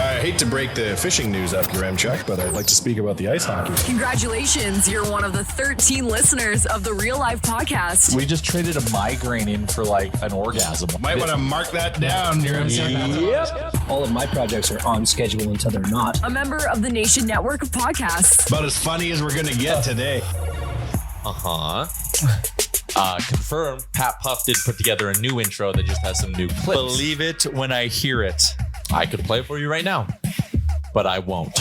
I hate to break the fishing news up, Yaremchuk, but I'd like to speak about the ice hockey. Congratulations, you're one of the 13 listeners of the Real Life Podcast. We just traded a migraine in for like an orgasm. Might want to mark that down, Yaremchuk. Yep. All of my projects are on schedule until they're not. A member of the Nation Network of Podcasts. About as funny as we're going to get today. Confirmed, Pat Puff did put together a new intro that just has some new clips. Believe it when I hear it. I could play it for you right now, but I won't.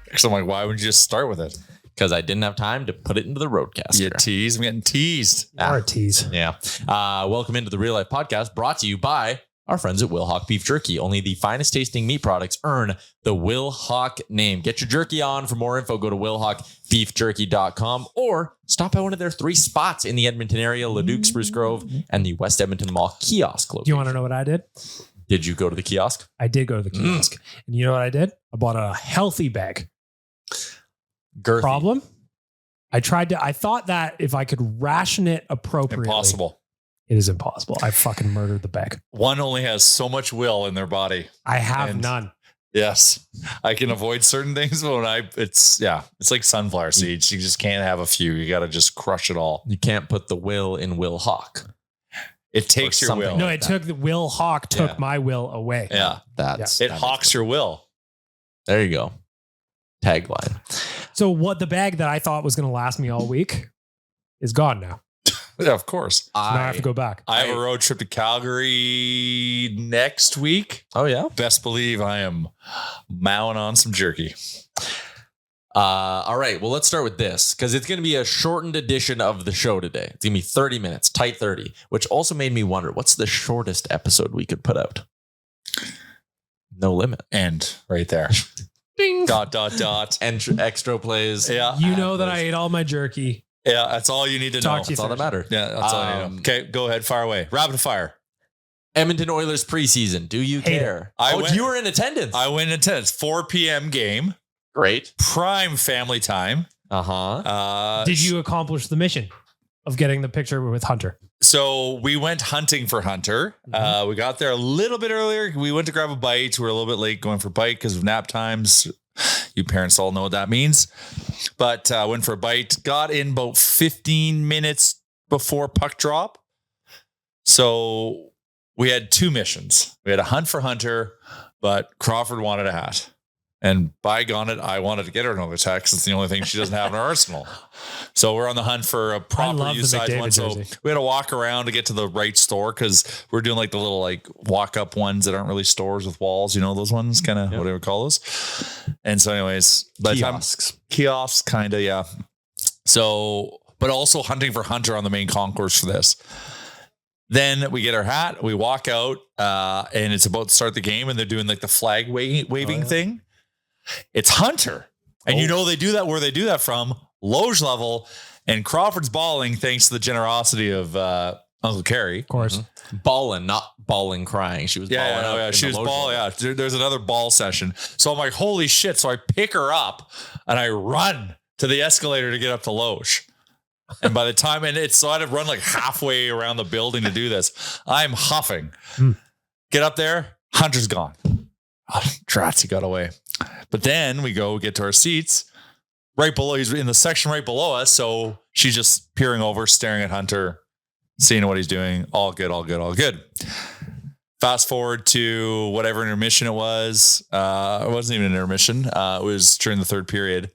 Because I'm like, why would you just start with it? Because I didn't have time to put it into the roadcaster. You tease. I'm getting teased. Or tease. Yeah. Welcome into the Real Life Podcast, brought to you by our friends at Will Hawk Beef Jerky. Only the finest tasting meat products earn the Will Hawk name. Get your jerky on. For more info, go to willhawkbeefjerky.com or stop by one of their 3 spots in the Edmonton area, Leduc, Spruce Grove, and the West Edmonton Mall kiosk location. Do you want to know what I did? Did you go to the kiosk? I did go to the kiosk. And you know what I did? I bought a healthy bag. Girthy. Problem? I thought that if I could ration it appropriately. Impossible. It is impossible. I fucking murdered the bag. One only has so much will in their body. I have none. Yes. I can avoid certain things, but it's like sunflower seeds. You just can't have a few. You got to just crush it all. You can't put the will in Will Hawk. It takes your will. No, it took the Will Hawk took my will away. Yeah. It hawks your will. There you go. Tagline. So what the bag that I thought was going to last me all week is gone now. Yeah, of course. So now I have to go back. I have a road trip to Calgary next week. Oh, yeah? Best believe I am mowing on some jerky. All right. Well, let's start with this because it's going to be a shortened edition of the show today. It's going to be 30 minutes, tight 30, which also made me wonder what's the shortest episode we could put out? No limit. And right there. Ding. ... And extra plays. Yeah. You know that I ate all my jerky. Yeah. That's all you need to know. Talk to you That's all that matters. Yeah. That's all you know. Okay. Go ahead. Fire away. Rapid fire. Edmonton Oilers preseason. Do you care? You were in attendance. I went in attendance. 4 p.m. game. Great. Prime family time. Did you accomplish the mission of getting the picture with Hunter? So we went hunting for Hunter. We got there a little bit earlier. We went to grab a bite. We were a little bit late going for a bite because of nap times. You parents all know what that means. But went for a bite. Got in about 15 minutes before puck drop. So we had 2 missions. We had a hunt for Hunter, but Crawford wanted a hat. And by gone it, I wanted to get her another text. It's the only thing she doesn't have in her arsenal. So we're on the hunt for a proper use size one. So we had to walk around to get to the right store because we're doing like the little like walk up ones that aren't really stores with walls. You know, those ones, kind of whatever we call those. And so anyways, kiosks kind of, yeah. So, but also hunting for Hunter on the main concourse for this. Then we get our hat, we walk out and it's about to start the game and they're doing like the flag waving thing. It's Hunter. And you know they do that where they do that from, Loge level, and Crawford's balling thanks to the generosity of Uncle Carrie. Of course. Balling, not bawling, crying. She was balling. Yeah, she was balling. Yeah, there's another ball session. So I'm like, holy shit. So I pick her up and I run to the escalator to get up to Loge. And by the time, so I had to run like halfway around the building to do this. I'm huffing. Get up there. Hunter's gone. Oh, Dratz, he got away. But then we get to our seats right below. He's in the section right below us. So she's just peering over, staring at Hunter, seeing what he's doing. All good, all good, all good. Fast forward to whatever intermission it was. It wasn't even an intermission. It was during the 3rd period.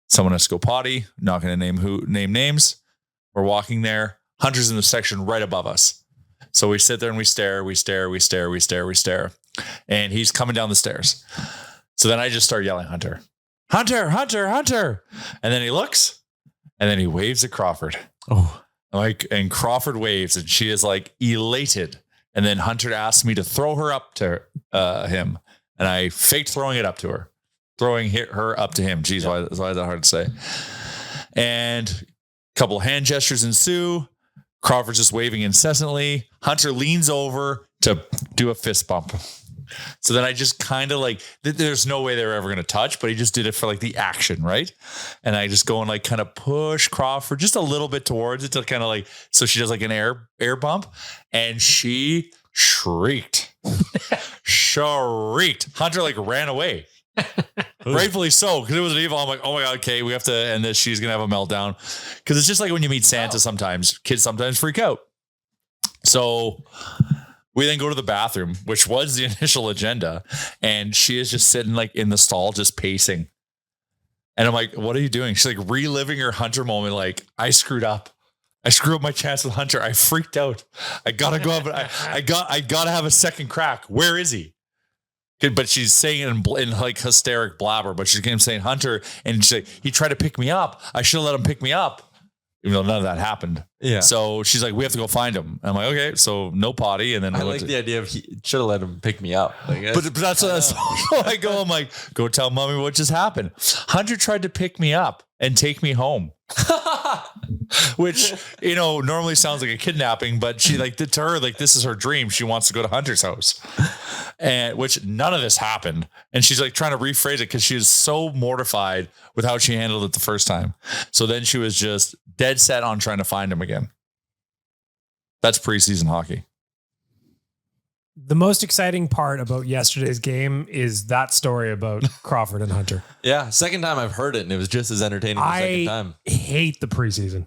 Someone has to go potty. Not going to name names. We're walking there. Hunter's in the section right above us. So we sit there and we stare. And he's coming down the stairs. So then I just start yelling, Hunter. And then he looks and then he waves at Crawford. And Crawford waves and she is like elated. And then Hunter asked me to throw her up to him. And I faked throwing it up to her. Throwing her up to him. Geez, why is that hard to say? And a couple of hand gestures ensue. Crawford's just waving incessantly. Hunter leans over to do a fist bump. So then I just kind of like, there's no way they were ever going to touch, but he just did it for like the action, right? And I just go and like kind of push Crawford just a little bit towards it to kind of like, so she does like an air bump, and she shrieked. shrieked. Hunter like ran away. Rightfully so, because it was an evil. I'm like, oh my God, okay, we have to end this. She's going to have a meltdown. Because it's just like when you meet Santa sometimes. Kids sometimes freak out. So we then go to the bathroom, which was the initial agenda. And she is just sitting like in the stall, just pacing. And I'm like, what are you doing? She's like reliving her Hunter moment. Like, I screwed up. I screwed up my chance with Hunter. I freaked out. I got to go up. I got to have a second crack. Where is he? But she's saying it in like hysteric blabber, but she's going saying Hunter, and she's like, he tried to pick me up. I should have let him pick me up, even though none of that happened. Yeah. So she's like, we have to go find him. I'm like, okay, so no potty. And then I like the idea of he should have let him pick me up. But that's what I go. I'm like, go tell mommy what just happened. Hunter tried to pick me up and take me home. Which, normally sounds like a kidnapping, but she to her, this is her dream. She wants to go to Hunter's house, and which none of this happened. And she's like trying to rephrase it because she was so mortified with how she handled it the first time. So then she was just dead set on trying to find him again. That's preseason hockey. The most exciting part about yesterday's game is that story about Crawford and Hunter. Yeah, second time I've heard it, and it was just as entertaining the second time. I hate the preseason.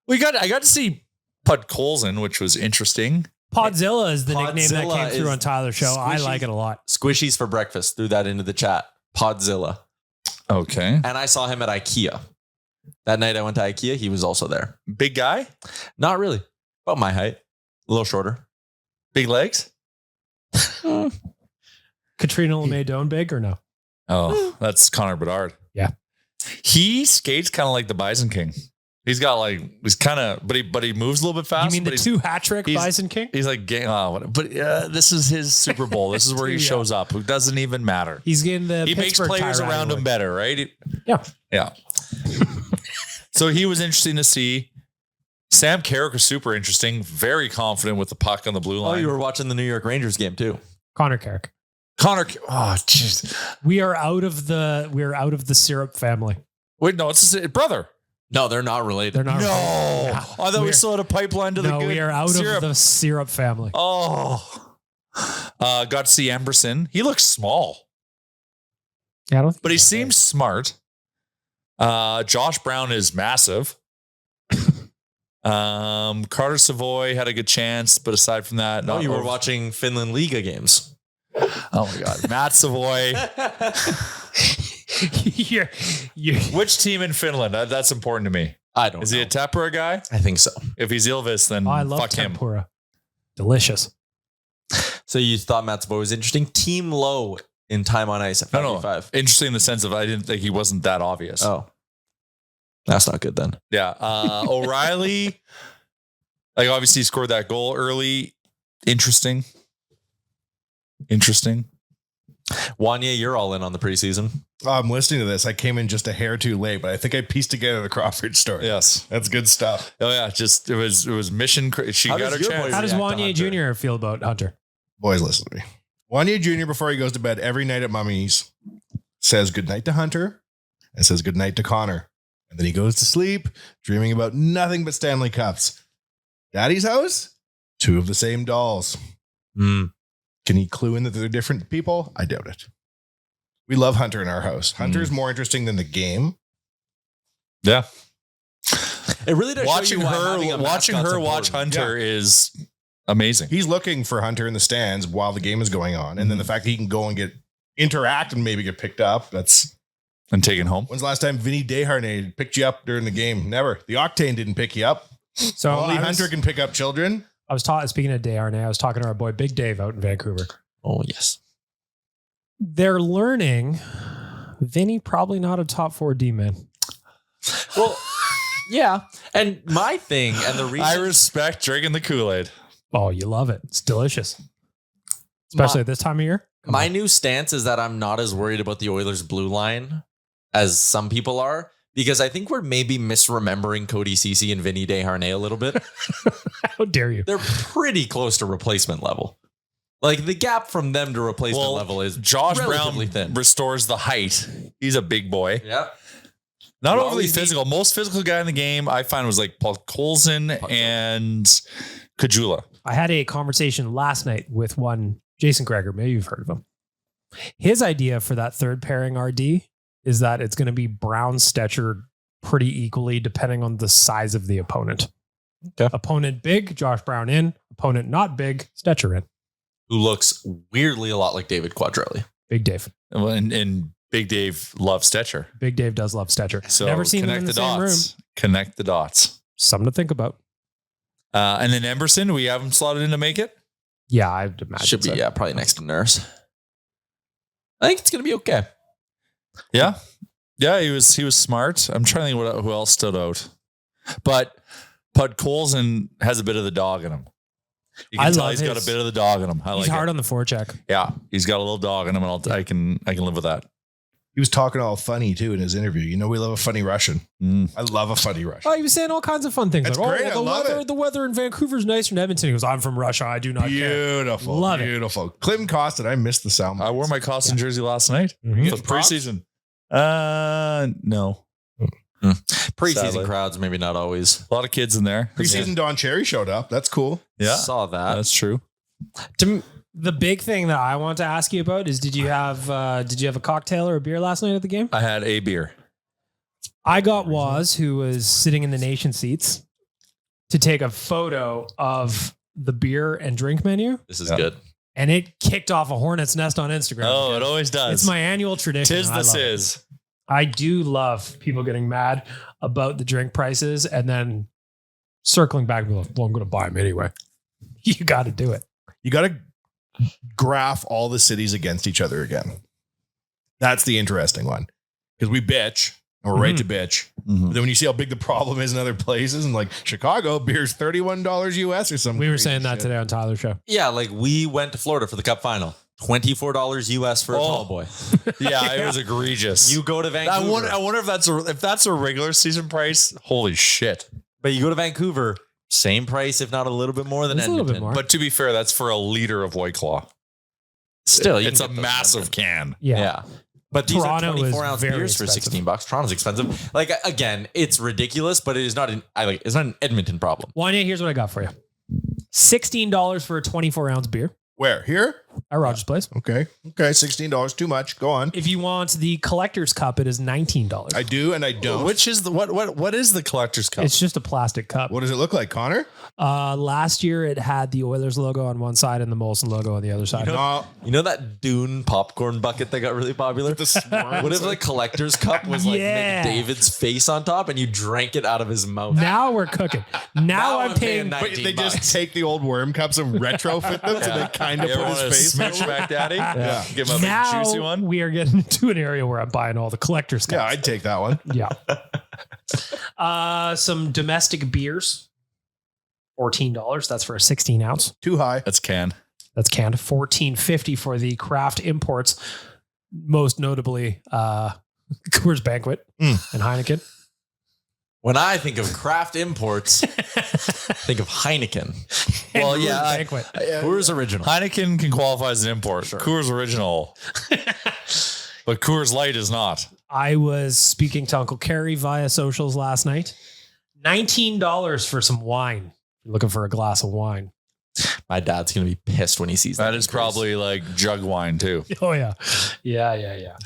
I got to see Pud Colson, which was interesting. Podzilla is the nickname that came through on Tyler's show. I like it a lot. Squishies for breakfast. Threw that into the chat. Podzilla. Okay. And I saw him at IKEA. That night I went to IKEA. He was also there. Big guy? Not really. About my height. A little shorter. Big legs? Katrina LeMay big or no? Oh, that's Connor Bedard. Yeah. He skates kind of like the Bison King. He's got but he moves a little bit fast. You mean the two hat trick Bison King? He's like, this is his Super Bowl. This is where he shows up. It doesn't even matter. He's getting he makes players around him better, right? Yeah. So he was interesting to see. Sam Carrick was super interesting. Very confident with the puck on the blue line. Oh, you were watching the New York Rangers game too. Connor Carrick. Oh, jeez. We are out of the syrup family. Wait, no, it's his brother. No, they're not related. They're not related. Yeah. I thought we still had a pipeline to the good we are out syrup. of the syrup family. Oh. Got to see Emberson. He looks small. Yeah, I don't think but he seems smart. Josh Brown is massive. Carter Savoy had a good chance, but aside from that, you were watching Finland Liga games. Oh my God, Matt Savoy. Which team in Finland? That's important to me. I don't know. Is he a Tempura guy? I think so. If he's Ilves, then I love fuck tempura. him. Delicious. So you thought Matt Savoy was interesting? Team low in time on ice at 55. No. Interesting in the sense of I didn't think he wasn't that obvious. Oh. That's not good then. Yeah. O'Reilly, obviously he scored that goal early. Interesting. Wanye, you're all in on the preseason. I'm listening to this. I came in just a hair too late, but I think I pieced together the Crawford story. Yes. That's good stuff. Oh yeah. Just, it was mission. She How got her does your chance. boy How does react to Wanye Hunter? Jr. feel about Hunter? Boys, listen to me. Wanye Jr., before he goes to bed every night at Mummy's, says goodnight to Hunter and says goodnight to Connor. And then he goes to sleep, dreaming about nothing but Stanley Cups. Daddy's house? Two of the same dolls. Can he clue in that they're different people? I doubt it. We love Hunter in our house. Hunter's more interesting than the game. Yeah. It really does Watching show you why watching her watch Hunter is amazing. He's looking for Hunter in the stands while the game is going on. And then the fact that he can go and interact and maybe get picked up. And taken home. When's the last time Vinny Desharnais picked you up during the game? Never. The Octane didn't pick you up. So only Hunter can pick up children. I was speaking of Desharnais, I was talking to our boy Big Dave out in Vancouver. Oh, yes. They're learning Vinny probably not a top 4 D-man. Well, yeah. And my thing and the reason I respect drinking the Kool-Aid. Oh, you love it. It's delicious. Especially at this time of year. My new stance is that I'm not as worried about the Oilers' blue line as some people are, because I think we're maybe misremembering Cody Ceci and Vinny Desharnais a little bit. How dare you? They're pretty close to replacement level. The gap from them to replacement level is Josh relatively Brown thin. restores the height. He's a big boy. Yeah. Not overly physical. Most physical guy in the game I find was Paul Colson and Kajula. I had a conversation last night with one Jason Greger, maybe you've heard of him. His idea for that third pairing RD is that it's going to be Brown, Stetcher pretty equally depending on the size of the opponent. Okay. Opponent big, Josh Brown in. Opponent not big, Stetcher in. Who looks weirdly a lot like David Quadrelli. Big Dave. And Big Dave loves Stetcher. Big Dave does love Stetcher. So Never seen him connect in the the same room. dots. Connect the dots. Something to think about. And then Emberson, we have him slotted in to make it. Yeah, I'd imagine. Should be, so. yeah, probably next to Nurse. I think it's going to be okay. Yeah. Yeah, he was smart. I'm trying to think who else stood out. But Pud Colson has a bit of the dog in him. You can tell he's got a bit of the dog in him. He's hard on the forecheck. Yeah, he's got a little dog in him, and I can live with that. He was talking all funny too in his interview. You know, we love a funny Russian. I love a funny Russian. Oh, he was saying all kinds of fun things. That's like, great. I love the weather in Vancouver's nicer than Edmonton. He goes, I'm from Russia. I do not care. Beautiful. Love it. Beautiful. Clinton Costin, I missed the sound. I wore my Costin jersey last night Mhm. for preseason. No. Preseason Sadly. crowds, maybe not always. A lot of kids in there. Preseason Don Cherry showed up. That's cool. Yeah, Saw that. that's true. The big thing that I want to ask you about is did you have a cocktail or a beer last night at the game? I had a beer. I got Waz, who was sitting in the nation seats, to take a photo of the beer and drink menu, This is Yeah. good. and it kicked off a hornet's nest on Instagram. Oh, it always does. It's my annual tradition. Tis and I this love it. is. I do love people getting mad about the drink prices and then circling back and be like, well, I'm going to buy them anyway. You got to do it. You got to graph all the cities against each other again. That's the interesting one. Because we bitch, and we're right to bitch. Mhm. But then when you see how big the problem is in other places, and like Chicago, beer's $31 US or something. We were crazy saying that shit. today on Tyler's show. Yeah, like we went to Florida for the Cup Final. $24 US for a tall boy. Yeah, it was egregious. You go to I Vancouver. wonder if that's a regular season price. Holy shit! But you go to Vancouver, same price, if not a little bit more than It's a little Edmonton. bit more. But to be fair, that's for a liter of White Claw. Still, you It's can a get those massive in can. Yeah. Yeah. But these Toronto are is 24 ounce very beers for expensive. $16. Toronto's expensive. Like, again, it's ridiculous, but it is not it's not an Edmonton problem. Wanya, here's what I got for you. $16 for a 24-ounce beer Where? Here? at Rogers Place. Okay. Okay. $16. Too much. Go on. If you want the collector's cup, it is $19. I do and I don't. Which is the what is the collector's cup? It's just a plastic cup. What does it look like, Connor? Last year, it had the Oilers logo on one side and the Molson logo on the other side. No. You know that Dune popcorn bucket that got really popular? The swirls. What if the collector's cup was like Yeah. McDavid's face on top and you drank it out of his mouth? Now we're cooking. Now I'm paying. $19. But they just take the old worm cups and retrofit them so they kind of You ever put want his to face smooch over. back daddy? Yeah. Give him a big juicy Now one. we are getting to an area where I'm buying all the collector's Yeah, cups. I'd take that one. Yeah. Some domestic beers. $14. That's for a 16 ounce. Too high. That's can. That's canned. $14.50 for the craft imports. Most notably, Coors Banquet and Heineken. When I think of craft imports, think of Heineken. Well, And yeah, Coors I- Banquet. Coors Original. Heineken can qualify as an import. Coors Original, but Coors Light is not. I was speaking to Uncle Kerry via socials last night. $19 for some wine. You're looking for a glass of wine. My dad's going to be pissed when he sees that. That is probably like jug wine too. Oh yeah. Yeah.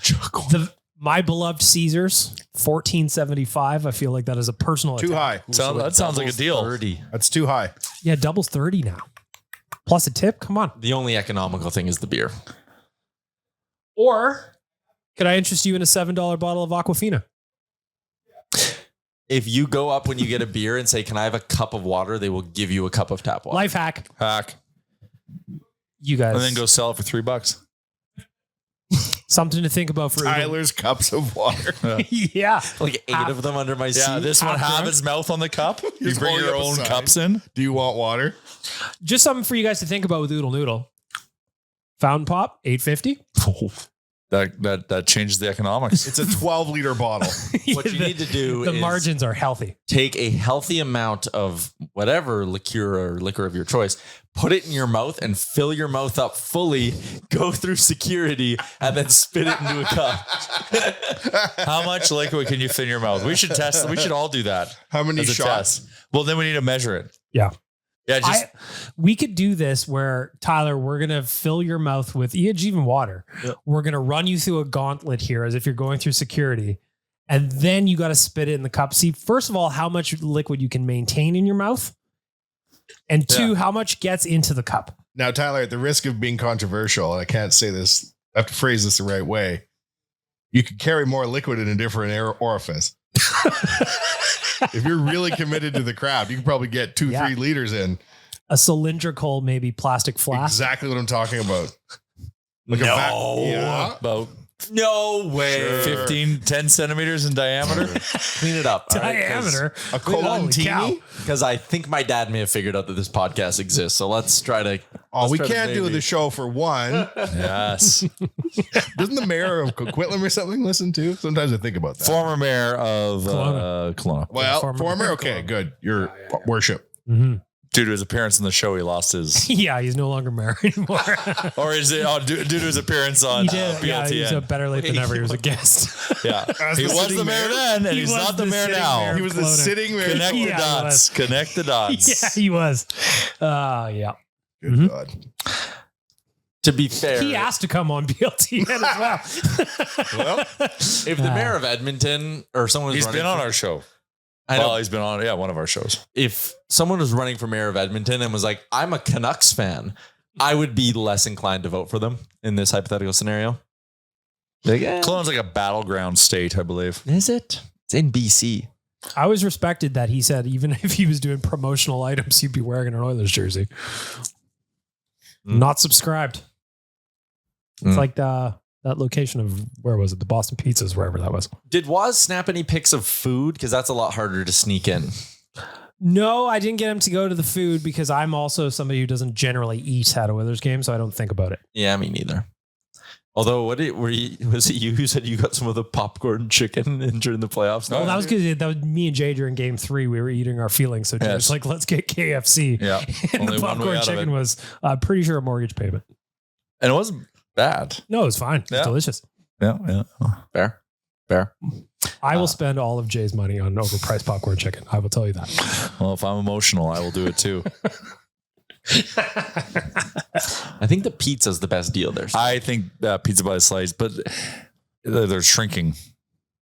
My beloved Caesars, $14.75. I feel like that is a personal Too attack. high. That sounds like a deal. 30. That's too high. Yeah, doubles 30 now. Plus a tip. Come on. The only economical thing is the beer. Or could I interest you in a $7 bottle of Aquafina? If you go up when you get a beer and say, "Can I have a cup of water?" they will give you a cup of tap water. Life hack. Hack. You guys. And then go sell it for $3. Something to think about for Tyler's cups of water. yeah. Like 8 of them under my seat. Yeah, this one half have drunk. his mouth on the cup. You Just bring holding your up a own sign. cups in. Do you want water? Just something for you guys to think about with Oodle Noodle. Fountain Pop, $8.50. That changes the economics. It's a 12-liter bottle. What you need to do The is margins are healthy. take a healthy amount of whatever liqueur or liquor of your choice, put it in your mouth and fill your mouth up fully, go through security, and then spit it into a cup. How much liquid can you fit in your mouth? We should test. We should all do that. How many as a shots? test. Well, then we need to measure it. Yeah. Yeah, we could do this where, Tyler, we're going to fill your mouth with even water. Yep. We're going to run you through a gauntlet here as if you're going through security. And then you got to spit it in the cup. See, first of all, how much liquid you can maintain in your mouth. And two, how much gets into the cup. Now, Tyler, at the risk of being controversial, I can't say this, I have to phrase this the right way. You could carry more liquid in a different orifice. If you're really committed to the craft, you can probably get 2-3 liters in. A cylindrical, maybe plastic flask. Exactly what I'm talking about. Like about No way. 10 centimeters in diameter. Clean it up. Diameter. A Colantini? Because I think my dad may have figured out that this podcast exists. So let's try to. Oh, we can't do the show for one. Yes. Doesn't the mayor of Coquitlam or something listen to? Sometimes I think about that. Former mayor of Kelowna. Well, Former former? mayor of Okay, Kelowna. good. Your worship. Mm-hmm. Due to his appearance in the show, he lost his. Yeah, he's no longer mayor anymore. Or is it due to his appearance on He did. Yeah, he's a BLTN? better late than never. He was a guest. Yeah. As He the was sitting the mayor mayor? then, and He he's was not the the mayor sitting now. mayor. He was the Kelowna. sitting mayor. Connect the Yeah, he dots. was. Connect the dots. Yeah, he was. Yeah. Good Mhm. God. To be fair, He asked to come on BLTN as well. Well, if the mayor of Edmonton or someone was He's running been on for- our show. I know. Well, he's been on, one of our shows. If someone was running for mayor of Edmonton and was like, I'm a Canucks fan, I would be less inclined to vote for them in this hypothetical scenario. Like, Kelowna's like a battleground state, I believe. is it? It's in BC. I always respected that he said even if he was doing promotional items, he'd be wearing an Oilers jersey. Not subscribed. It's like that location of, where was it? The Boston Pizzas, wherever that was. Did Waz snap any pics of food? Because that's a lot harder to sneak in. No, I didn't get him to go to the food because I'm also somebody who doesn't generally eat at a Oilers game, so I don't think about it. Yeah, me neither. Although, was it you who said you got some of the popcorn chicken in during the playoffs? Well, that was because that was me and Jay during Game 3. We were eating our feelings, so Jay was Yes. like, "Let's get KFC." Yeah. And Only the one way popcorn out of chicken it. was pretty sure a mortgage payment. And it wasn't bad. No, it was fine. It was Yeah. delicious. Yeah. Fair. I will spend all of Jay's money on overpriced popcorn chicken. I will tell you that. Well, if I'm emotional, I will do it too. I think the pizza's the best deal there. I think pizza by the slice, but they're shrinking.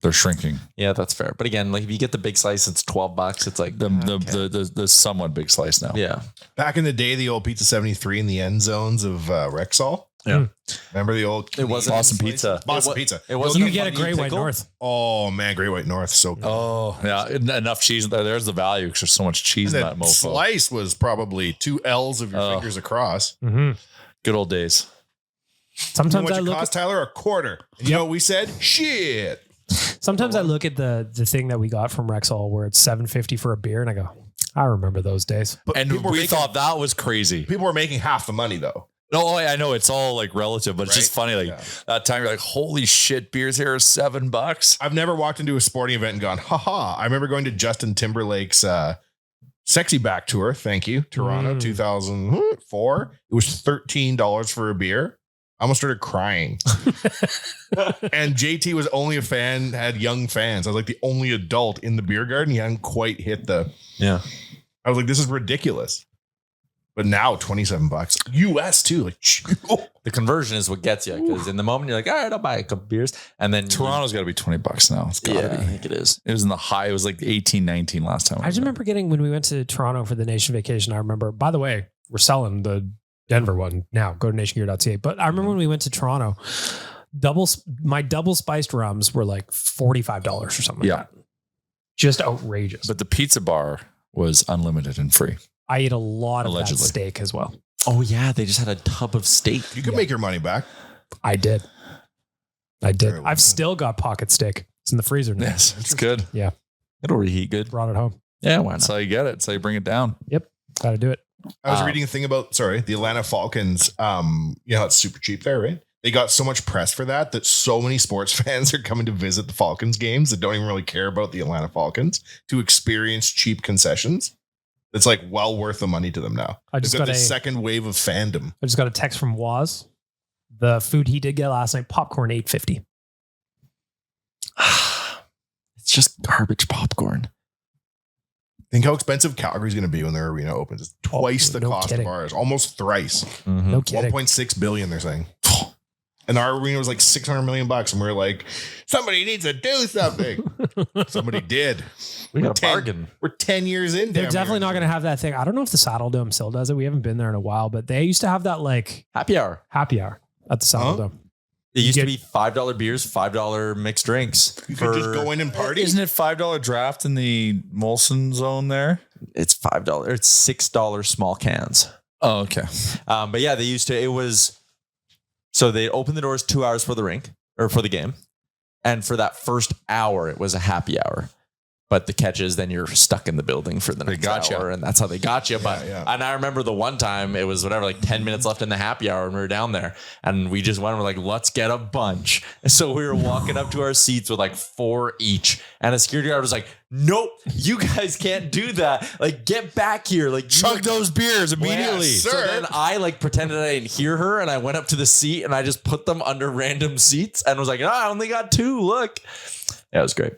They're shrinking. Yeah, that's fair. But again, like if you get the big slice, it's $12. It's like The somewhat big slice now. yeah. back in the day, the old Pizza 73 in the end zones of Rexall. Yeah. Remember the old It wasn't Boston Pizza. Boston It wa- Pizza. it wasn't You a get a Bunny Great White pickle? North. Oh man, Great White North, so good. Oh, yeah. Enough cheese. There's the value because there's so much cheese in that That mofo. slice was probably 2 L's of your Oh. fingers across. Mm-hmm. Good old days. You know Sometimes what I it look. cost, Tyler? A quarter. And you know what we said? Shit. Sometimes I look at the thing that we got from Rexall where it's $7.50 for a beer, and I go, I remember those days. But And people were we making- thought that was crazy. people were making half the money though. No, I know it's all like relative, but it's just funny. Like Yeah. that time, you're like, "Holy shit, beers here are $7." I've never walked into a sporting event and gone, haha. I remember going to Justin Timberlake's Sexy Back Tour. Thank you. Toronto 2004. It was $13 for a beer. I almost started crying. And JT was only a fan, had young fans. I was like the only adult in the beer garden. He hadn't quite hit the. Yeah. I was like, this is ridiculous. But now $27 US too. Like, The conversion is what gets you because in the moment you're like, all right, I'll buy a couple beers. And then Toronto's got to be $20 now. It's got to I be. think it is. It was in the high. It was like 18, 19 last time. I just remember getting, when we went to Toronto for the Nation Vacation, I remember, by the way, we're selling the Denver one now. Go to nationgear.ca. But I remember when we went to Toronto, my double spiced rums were like $45 or something like that. Just outrageous. But the pizza bar was unlimited and free. I ate a lot of that Allegedly. steak as well. Oh yeah, they just had a tub of steak. you could make your money back. I did. Very well. I've still got pocket steak. It's in the freezer now. Yes, it's good. It'll reheat good. Brought it home. Yeah, why That's not? how you get it. That's how you bring it down. Got to do it. I was reading a thing about, the Atlanta Falcons. You know, it's super cheap there, right? They got so much press for that so many sports fans are coming to visit the Falcons games that don't even really care about the Atlanta Falcons to experience cheap concessions. It's like well worth the money to them now. I They've just got got this second wave of fandom. a text from Waz. The food he did get last night, popcorn $8.50. It's just garbage popcorn. Think how expensive Calgary's going to be when their arena opens. It's twice the no cost kidding. of ours, almost thrice. No kidding. 1.6 billion, they're saying. And our arena was like $600 million, and we were like, somebody needs to do something. Somebody did. We got a bargain. We're 10 years in. They're definitely not going to have that thing. I don't know if the Saddle Dome still does it. We haven't been there in a while, but they used to have that like Happy hour. happy hour at the Saddle Huh? Dome. It used to be $5 beers, $5 mixed drinks. You could just go in and party. Isn't it $5 draft in the Molson zone there? It's $5. It's $6 small cans. Oh, okay. But yeah, they used to. It was so they opened the doors 2 hours for the rink or for the game, and for that first hour, it was a happy hour. But the catch is then you're stuck in the building for the next got hour, and that's how they got you. But and I remember the one time it was whatever, like 10 minutes left in the happy hour, and we were down there, and we just went. And we're like, let's get a bunch. And so we were walking up to our seats with like 4 each, and a security guard was like, "Nope, you guys can't do that. Like, get back here. Like, Chug those beers immediately." Yes, so then I like pretended I didn't hear her, and I went up to the seat and I just put them under random seats and was like, "Oh, I only got 2. Look." Yeah, it was great.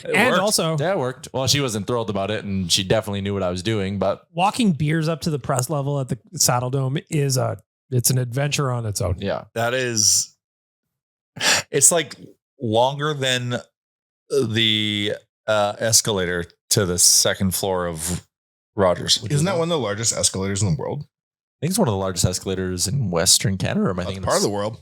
And worked. also Yeah, it worked. Well, she wasn't thrilled about it, and she definitely knew what I was doing. But walking beers up to the press level at the Saddle Dome is it's an adventure on its own. yeah, That is, it's like longer than the escalator to the second floor of Rogers. Isn't that one of the largest escalators in the world? I think it's one of the largest escalators in Western Canada. Or am I That's thinking part of the world.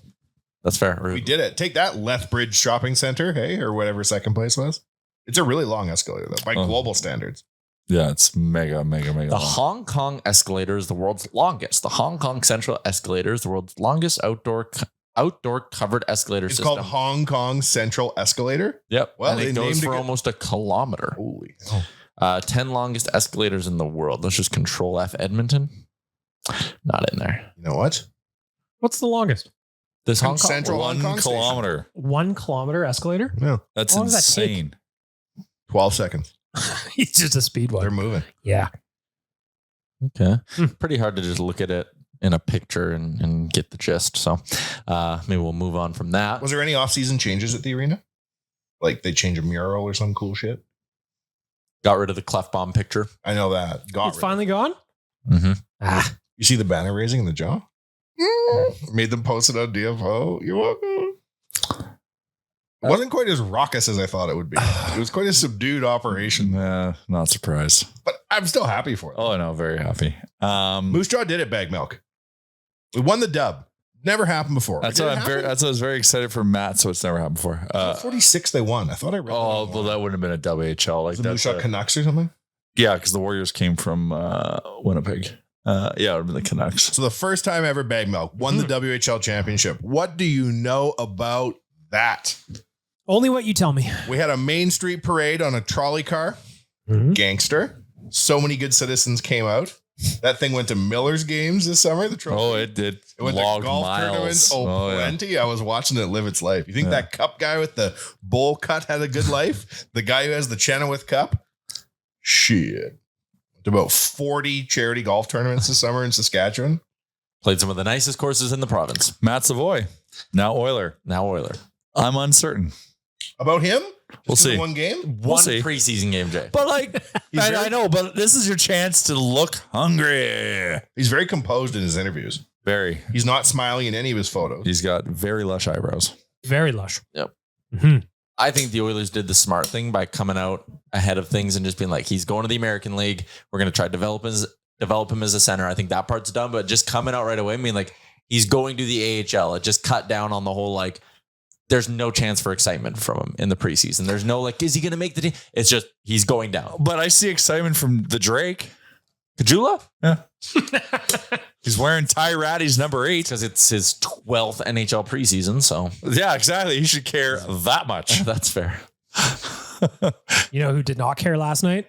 That's fair. We did it. Take that, Lethbridge Shopping Center, hey, or whatever second place was. It's a really long escalator, though, by global standards. Yeah, it's mega, mega, mega. The long. Hong Kong escalator is the world's longest. The Hong Kong Central escalator is the world's longest outdoor covered escalator It's system. called Hong Kong Central Escalator. Yep. Well, and they it goes named for it- almost a kilometer. Holy hell. 10 longest escalators in the world. Let's just control F Edmonton. Not in there. You know what? What's the longest? This Hong Kong Central One Hong Kong station. kilometer. 1 kilometer escalator? No, That's How long does that take? insane. 12 seconds. It's just a speed They're one. moving. Yeah. Okay. Pretty hard to just look at it in a picture and get the gist. So maybe we'll move on from that. Was there any off-season changes at the arena? Like they change a mural or some cool shit? Got rid of the clef bomb picture. I know that. Got It's rid of finally gone? Mm-hmm. Ah. You see the banner raising in the jaw? Made them post it on DFO. You're welcome. It wasn't quite as raucous as I thought it would be. It was quite a subdued operation, Yeah, not surprised. but I'm still happy for it. Oh no, very happy. Moose Jaw did it, Bag Milk. We won the dub. Never happened before. That's Did what it I'm very. happen? That's what I was very excited for Matt. So it's never happened before. 46 they won. I thought I read Oh, well, that wouldn't have been a WHL. Like the Moose Jaw that's Canucks or something. yeah, because the Warriors came from Winnipeg. Yeah, it would have been the Canucks. So the first time ever Bag Milk won the WHL championship. What do you know about that? Only what you tell me. We had a Main Street parade on a trolley car. Mhm. Gangster. So many good citizens came out. That thing went to Miller's games this summer. The trophy. Oh, it did. It went Log to golf miles. tournaments. Oh, yeah. Plenty. I was watching it live its life. You think Yeah. that cup guy with the bowl cut had a good life? The guy who has the Chenoweth Cup? Shit. Went to about 40 charity golf tournaments this summer in Saskatchewan. Played some of the nicest courses in the province. Matt Savoy, now Oiler. Now Oiler. I'm uncertain. About him? We'll Just in see. One game? We'll One see. preseason game, Jay. But like, I know, but this is your chance to look hungry. He's very composed in his interviews. Very. He's not smiling in any of his photos. He's got very lush eyebrows. Very lush. Yep. Mhm. I think the Oilers did the smart thing by coming out ahead of things and just being like, he's going to the American League. We're going to try to develop him as a center. I think that part's done, but just coming out right away, I mean, like, he's going to the AHL. It just cut down on the whole, like, there's no chance for excitement from him in the preseason. There's no, like, is he going to make the team? It's just, he's going down. But I see excitement from the Drake. Kajula? Yeah. He's wearing Ty Ratty's number 8. Because it's his 12th NHL preseason, so Yeah, exactly. He should care that much. that's fair. You know who did not care last night?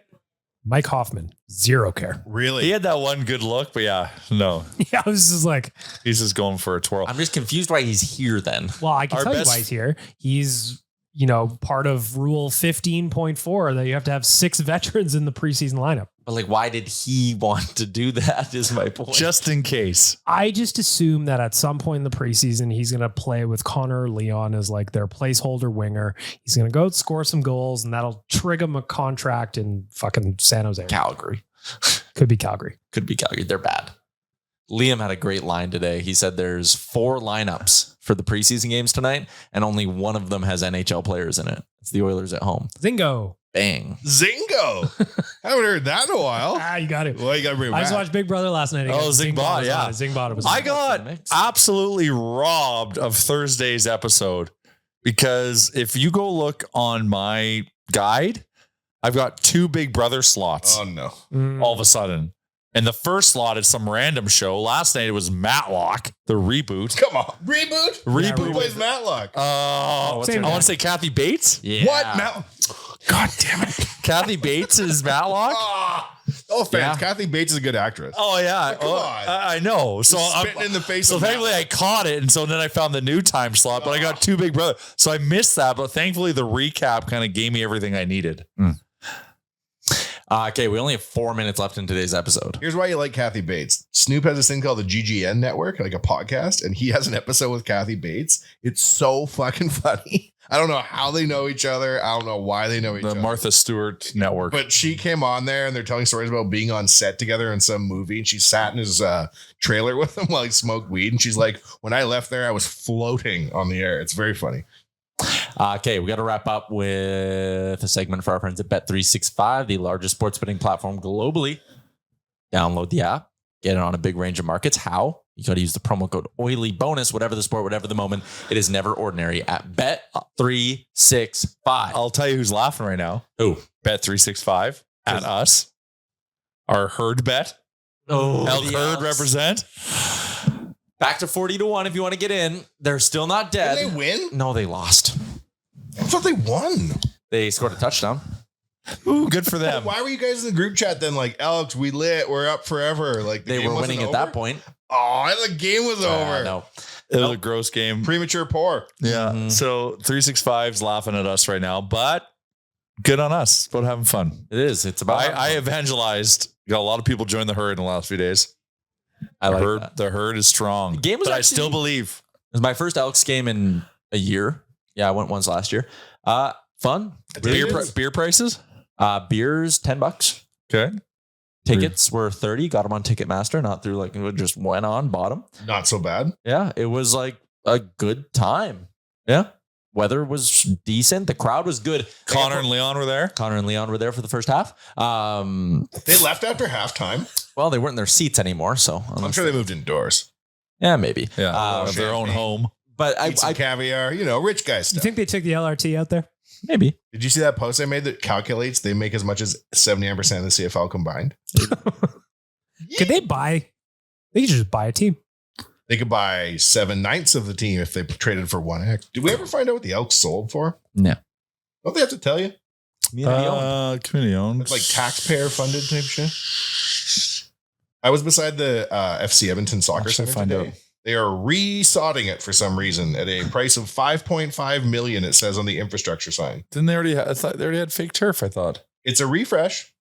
Mike Hoffman. Zero care. Really? He had that one good look, but yeah, no. Yeah, I was just like, He's just going for a twirl. I'm just confused why he's here then. well, I can Our tell best- you why he's here. He's, part of rule 15.4 that you have to have 6 veterans in the preseason lineup. But like, why did he want to do that is my point. Just in case. I just assume that at some point in the preseason, he's going to play with Connor Leon as like their placeholder winger. He's going to go score some goals, and that'll trigger him a contract in fucking San Jose. Calgary. Could be Calgary. Could be Calgary. They're bad. Liam had a great line today. He said there's 4 lineups for the preseason games tonight, and only one of them has NHL players in it. It's the Oilers at home. Zingo. Bang. Zingo. Haven't heard that in a while. You got it. Well, you got to bring it I just back. watched Big Brother last night. Oh, Zingbot, was yeah. on it. Zingbot was I on it. got absolutely robbed of Thursday's episode because if you go look on my guide, I've got 2 Big Brother slots Oh, no. all of a sudden. And the first slot is some random show. Last night it was Matlock, the reboot. Come on. Reboot? Reboot Who plays Matlock? Oh, Same I want guy. to say Kathy Bates. Yeah. What? God damn it. Kathy Bates is Matlock. Oh, fans. Kathy Bates is a good actress. Oh yeah, Come on. I know. So Spitting in the face So of thankfully I Matlock. caught it, and so then I found the new time slot. But I got 2 Big Brother, so I missed that. But thankfully the recap kind of gave me everything I needed. Okay, we only have 4 minutes left in today's episode. Here's why you like Kathy Bates. Snoop has this thing called the GGN Network, like a podcast, and he has an episode with Kathy Bates. It's so fucking funny. I don't know how they know each other. I don't know why they know each The other. Martha Stewart Network. But she came on there and they're telling stories about being on set together in some movie. And she sat in his trailer with him while he smoked weed. And she's like, when I left there, I was floating on the air. It's very funny. Okay, we got to wrap up with a segment for our friends at Bet365, the largest sports betting platform globally. Download the app, get it on a big range of markets. How? You got to use the promo code OILYBONUS, whatever the sport, whatever the moment. It is never ordinary at Bet365. I'll tell you who's laughing right now. Who? Bet365 at us. Our herd bet. Oh, Elk the herd Elks. represent. Back to 40-1 if you want to get in. They're still not dead. Did they win? No, they lost. I thought they won. They scored a touchdown. Ooh, good for them. Why were you guys in the group chat then like, Elks, we lit, we're up forever? Like the They game were wasn't winning over? at that point. Oh, the game was over. No. It was a gross game. Premature pour. Yeah. Mhm. So 365's laughing at us right now, but good on us. It's about having fun. It is. It's about. I evangelized. Got a lot of people join the herd in the last few days. I like herd, that. The herd is strong. The game was but I actually- still believe. It was my first Elks game in a year. Yeah, I went once last year. Fun. Beer prices? Beers, $10. Okay. Tickets were 30. Got them on Ticketmaster, not through like it just went on, bought them. Not so bad. Yeah, it was like a good time. Yeah. Weather was decent. The crowd was good. Connor and Leon were there. Connor and Leon were there for the first half. They left after halftime. Well, they weren't in their seats anymore, so I'm sure they moved indoors. yeah, maybe. Yeah. Of their own champagne. home. But Eat some I caviar, rich guy You stuff. think they took the LRT out there? maybe. Did you see that post I made that calculates they make as much as 79% of the CFL combined? Could they buy? They could just buy a team. They could buy 7/9 of the team if they traded for 1X. Did we ever find out what the Elks sold for? No. Don't they have to tell you? Community owned. It's like taxpayer funded type shit. I was beside the FC Edmonton Soccer Actually Center find today. out. They are resodding it for some reason at a price of $5.5 million. It says on the infrastructure sign. Didn't they already? I thought they already had fake turf. I thought. It's a refresh.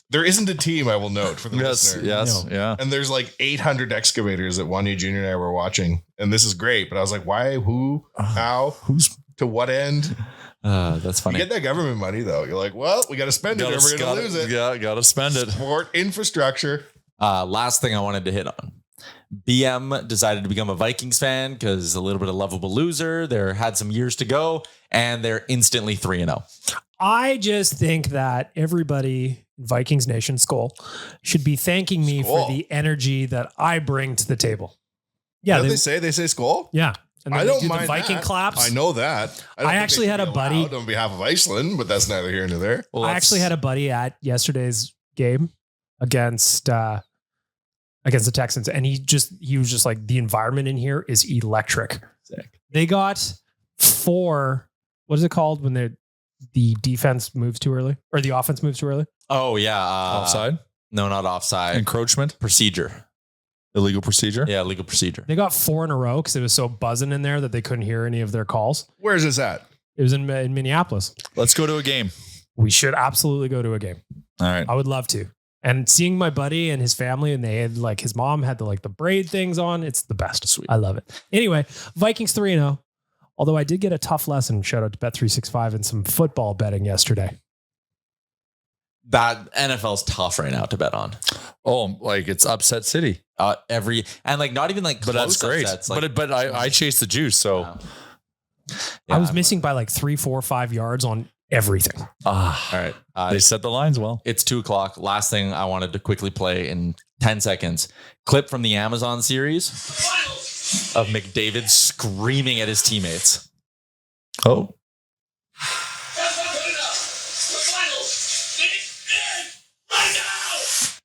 There isn't a team, I will note, for the listener. Yes. No. Yeah. And there's like 800 excavators that Wanya Jr. and I were watching. And this is great. But I was like, why, who, how, Who's to what end? That's You funny. get that government money, though. You're like, well, we got to spend it or we're going to lose it. Yeah, gotta spend it. Sport infrastructure. Last thing I wanted to hit on. BM decided to become a Vikings fan because a little bit of lovable loser. They had some years to go, and they're instantly 3-0. I just think that everybody in Vikings Nation Skull should be thanking me Skull. for the energy that I bring to the table. Yeah, What did they say? They say skull? yeah. And then I they don't do mind the Viking that. claps. I know that. I don't think actually they had should a be buddy- allowed on behalf of Iceland, but that's neither here nor there. Well, I actually had a buddy at yesterday's game against the Texans, and he was just like, the environment in here is electric. Sick. They got 4. What is it called when the defense moves too early or the offense moves too early? Oh, yeah. offside, No, not offside. encroachment, Procedure. illegal procedure. Yeah, legal procedure. They got 4 in a row because it was so buzzing in there that they couldn't hear any of their calls. Where's this at? It was in Minneapolis. Let's go to a game. We should absolutely go to a game. All right. I would love to. And seeing my buddy and his family, and they had like his mom had the braid things on. It's the best. Sweet. I love it. Anyway, Vikings 3-0. Although I did get a tough lesson. Shout out to Bet365 and some football betting yesterday. That NFL's tough right now to bet on. Oh, like it's upset city. Not even like But that's close great. upsets, like, But I chased the juice, so I was missing by like 3, 4, 5 yards on everything. all right. they set the lines well. It's 2:00. Last thing I wanted to quickly play in 10 seconds. Clip from the Amazon series of McDavid screaming at his teammates. Oh,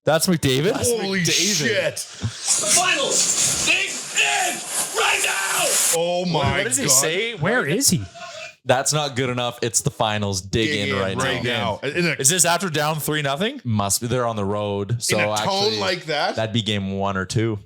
that's McDavid. Holy shit. The finals. Dig in right now. Oh my What does he God. say? Where is he? That's not good enough. It's the finals. Dig in right now. In a, Is this after down 3-0? Must be. They're on the road. So in a actually, tone like that? that'd be game 1 or 2.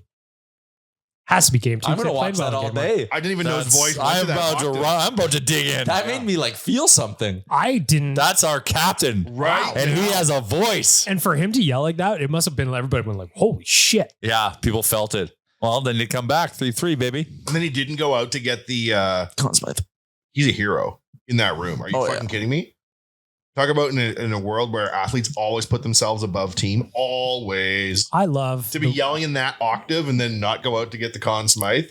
Has to be game 2. I'm going to They watch played that well all in game one. day. I didn't even know his voice. went I'm to that about to octave. run. I'm about to dig in. That made me like feel something. I didn't. That's our captain, Right. and he has a voice. And for him to yell like that, it must have been everybody went like, holy shit. Yeah, people felt it. Well, then they come back 3-3, baby. And then he didn't go out to get the. Conn Smythe. He's a hero in that room. Are you Oh, fucking yeah. kidding me? Talk about in a world where athletes always put themselves above team. Always. I love To be yelling in that octave and then not go out to get the Conn Smythe.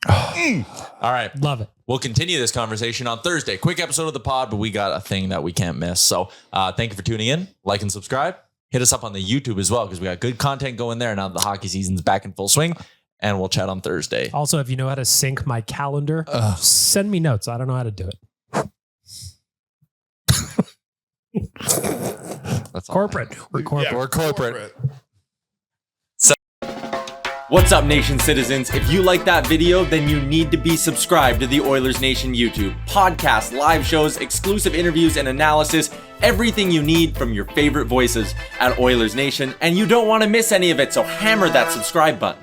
All right. love it. We'll continue this conversation on Thursday. Quick episode of the pod, but we got a thing that we can't miss. So thank you for tuning in. Like and subscribe. Hit us up on the YouTube as well because we got good content going there now that the hockey season's back in full swing. And we'll chat on Thursday. Also, if you know how to sync my calendar, send me notes. I don't know how to do it. That's all. Corporate. We're corporate. Yeah, Or corporate. What's up, Nation citizens? If you like that video, then you need to be subscribed to the Oilers Nation YouTube. Podcasts, live shows, exclusive interviews, and analysis. Everything you need from your favorite voices at Oilers Nation. And you don't want to miss any of it, so hammer that subscribe button.